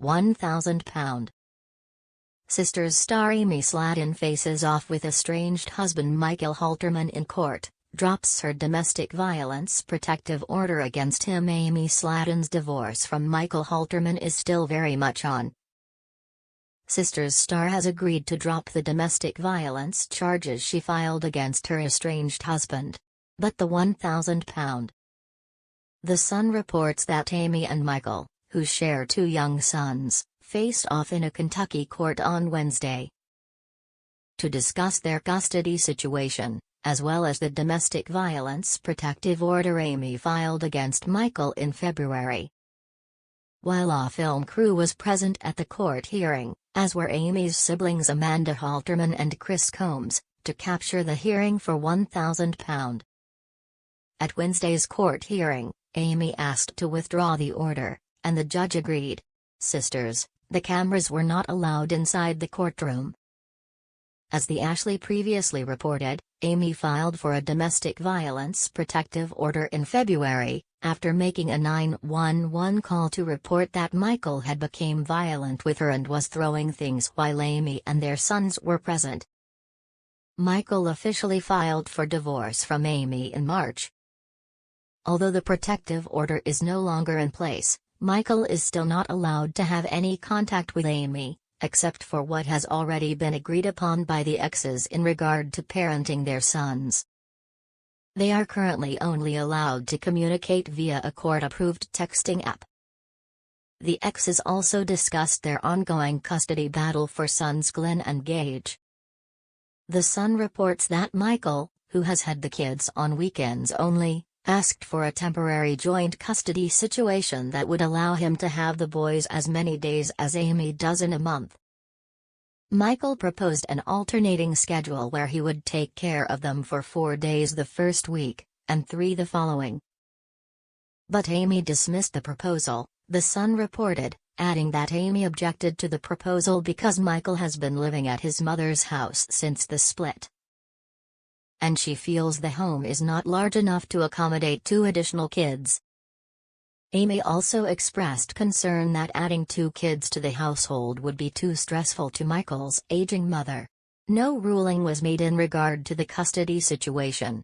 £1,000. Sisters star Amy Sladden faces off with estranged husband Michael Halterman in court, drops her domestic violence protective order against him. Amy Sladden's divorce from Michael Halterman is still very much on. Sisters star has agreed to drop the domestic violence charges she filed against her estranged husband. But the £1,000. The Sun reports that Amy and Michael, who share 2 young sons, faced off in a Kentucky court on Wednesday to discuss their custody situation, as well as the domestic violence protective order Amy filed against Michael in February. While a film crew was present at the court hearing, as were Amy's siblings Amanda Halterman and Chris Combs, to capture the hearing for £1,000. At Wednesday's court hearing, Amy asked to withdraw the order, and the judge agreed. Sisters, the cameras were not allowed inside the courtroom. As the Ashley previously reported, Amy filed for a domestic violence protective order in February, after making a 911 call to report that Michael had become violent with her and was throwing things while Amy and their sons were present. Michael officially filed for divorce from Amy in March. Although the protective order is no longer in place, Michael is still not allowed to have any contact with Amy, except for what has already been agreed upon by the exes in regard to parenting their sons. They are currently only allowed to communicate via a court-approved texting app. The exes also discussed their ongoing custody battle for sons Glenn and Gage. The Sun reports that Michael, who has had the kids on weekends only, asked for a temporary joint custody situation that would allow him to have the boys as many days as Amy does in a month. Michael proposed an alternating schedule where he would take care of them for 4 days the first week, and 3 the following. But Amy dismissed the proposal, The Sun reported, adding that Amy objected to the proposal because Michael has been living at his mother's house since the split, and she feels the home is not large enough to accommodate 2 additional kids. Amy also expressed concern that adding 2 kids to the household would be too stressful to Michael's aging mother. No ruling was made in regard to the custody situation.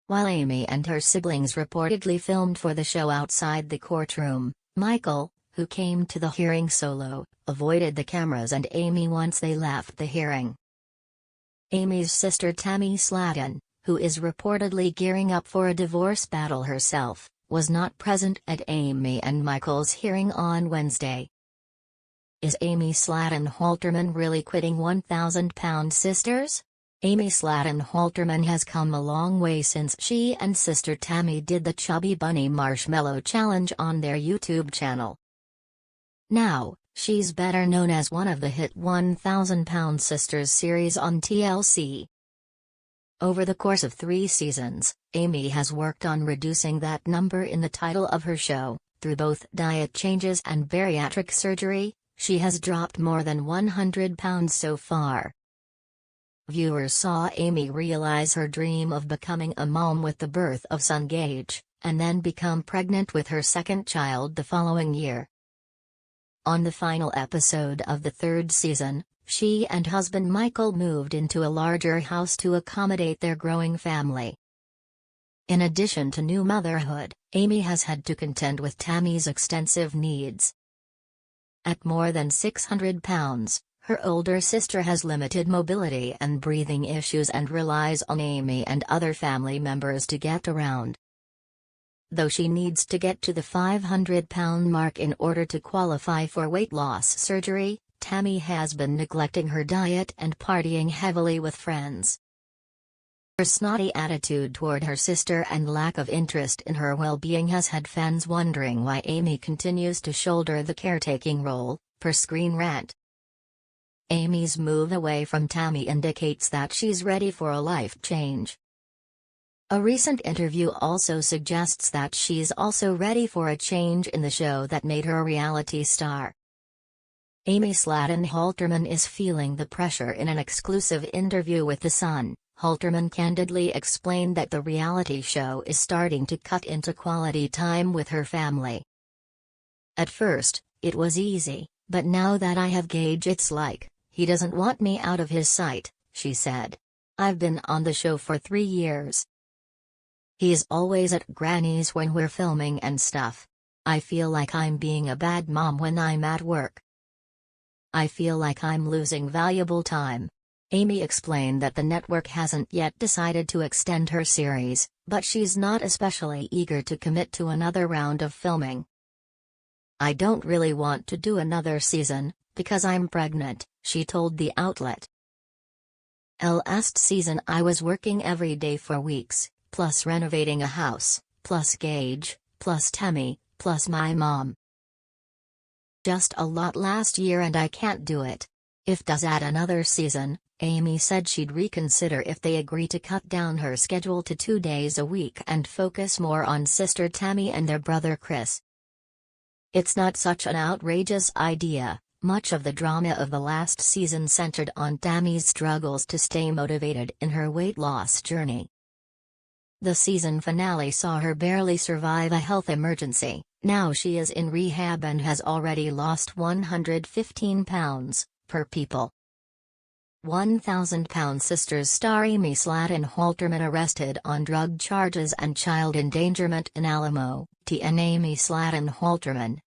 While Amy and her siblings reportedly filmed for the show outside the courtroom, Michael, who came to the hearing solo, avoided the cameras and Amy once they left the hearing. Amy's sister Tammy Sladden, who is reportedly gearing up for a divorce battle herself, was not present at Amy and Michael's hearing on Wednesday. Is Amy Sladden Halterman really quitting £1,000 sisters? Amy Sladden Halterman has come a long way since she and sister Tammy did the Chubby Bunny Marshmallow Challenge on their YouTube channel. Now, she's better known as one of the hit £1,000 Sisters series on TLC. Over the course of 3 seasons, Amy has worked on reducing that number in the title of her show. Through both diet changes and bariatric surgery, she has dropped more than 100 pounds so far. Viewers saw Amy realize her dream of becoming a mom with the birth of son Gage, and then become pregnant with her 2nd child the following year. On the final episode of the 3rd season, she and husband Michael moved into a larger house to accommodate their growing family. In addition to new motherhood, Amy has had to contend with Tammy's extensive needs. At more than 600 pounds, her older sister has limited mobility and breathing issues and relies on Amy and other family members to get around. Though she needs to get to the 500-pound mark in order to qualify for weight loss surgery, Tammy has been neglecting her diet and partying heavily with friends. Her snotty attitude toward her sister and lack of interest in her well-being has had fans wondering why Amy continues to shoulder the caretaking role, per Screen Rant. Amy's move away from Tammy indicates that she's ready for a life change. A recent interview also suggests that she's also ready for a change in the show that made her a reality star. Amy Sladden Halterman is feeling the pressure. In an exclusive interview with The Sun, Halterman candidly explained that the reality show is starting to cut into quality time with her family. At first, It was easy, but now that I have Gage it's like, he doesn't want me out of his sight, she said. I've been on the show for 3 years. He's always at Granny's when we're filming and stuff. I feel like I'm being a bad mom when I'm at work. I feel like I'm losing valuable time. Amy explained that the network hasn't yet decided to extend her series, but she's not especially eager to commit to another round of filming. I don't really want to do another season, because I'm pregnant, she told the outlet. Last season I was working every day for weeks, plus renovating a house, plus Gage, plus Temmie, plus my mom. Just a lot last year and I can't do it. If does add another season, Amy said she'd reconsider if they agree to cut down her schedule to 2 days a week and focus more on sister Temmie and their brother Chris. It's not such an outrageous idea. Much of the drama of the last season centered on Tammie's struggles to stay motivated in her weight loss journey. The season finale saw her barely survive a health emergency. Now she is in rehab and has already lost 115 pounds, per People. 1,000-pound sisters star Amy Slatton Halterman arrested on drug charges and child endangerment in Alamo, TN. Amy Slatton Halterman,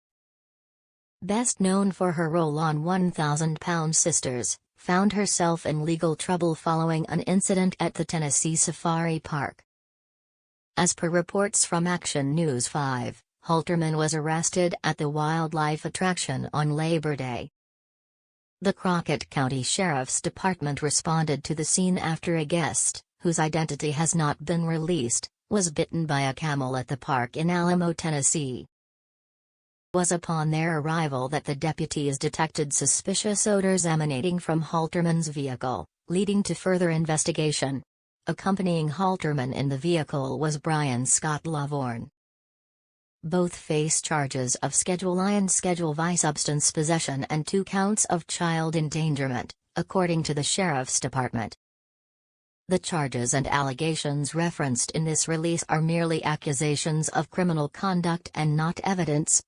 best known for her role on 1,000-pound sisters, found herself in legal trouble following an incident at the Tennessee Safari Park. As per reports from Action News 5, Halterman was arrested at the wildlife attraction on Labor Day. The Crockett County Sheriff's Department responded to the scene after a guest, whose identity has not been released, was bitten by a camel at the park in Alamo, Tennessee. It was upon their arrival that the deputies detected suspicious odors emanating from Halterman's vehicle, leading to further investigation. Accompanying Halterman in the vehicle was Brian Scott Lavaughn. Both face charges of Schedule I and Schedule V substance possession and 2 counts of child endangerment, according to the Sheriff's Department. The charges and allegations referenced in this release are merely accusations of criminal conduct and not evidence,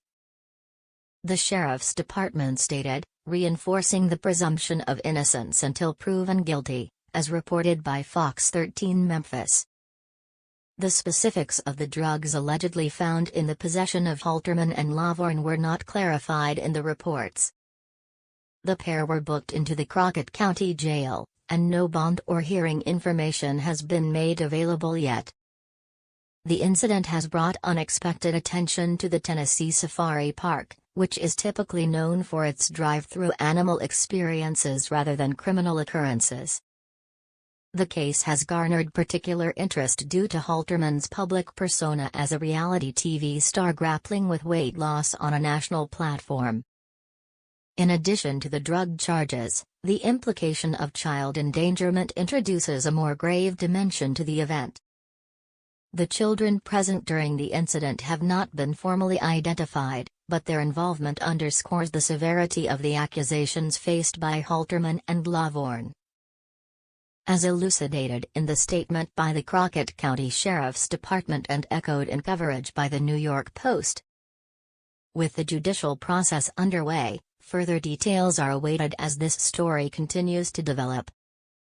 the Sheriff's Department stated, reinforcing the presumption of innocence until proven guilty, as reported by Fox 13 Memphis. The specifics of the drugs allegedly found in the possession of Halterman and Lavaughn were not clarified in the reports. The pair were booked into the Crockett County Jail, and no bond or hearing information has been made available yet. The incident has brought unexpected attention to the Tennessee Safari Park, which is typically known for its drive-through animal experiences rather than criminal occurrences. The case has garnered particular interest due to Halterman's public persona as a reality TV star grappling with weight loss on a national platform. In addition to the drug charges, the implication of child endangerment introduces a more grave dimension to the event. The children present during the incident have not been formally identified, but their involvement underscores the severity of the accusations faced by Halterman and Lavaughn. As elucidated in the statement by the Crockett County Sheriff's Department and echoed in coverage by the New York Post. With the judicial process underway, further details are awaited as this story continues to develop.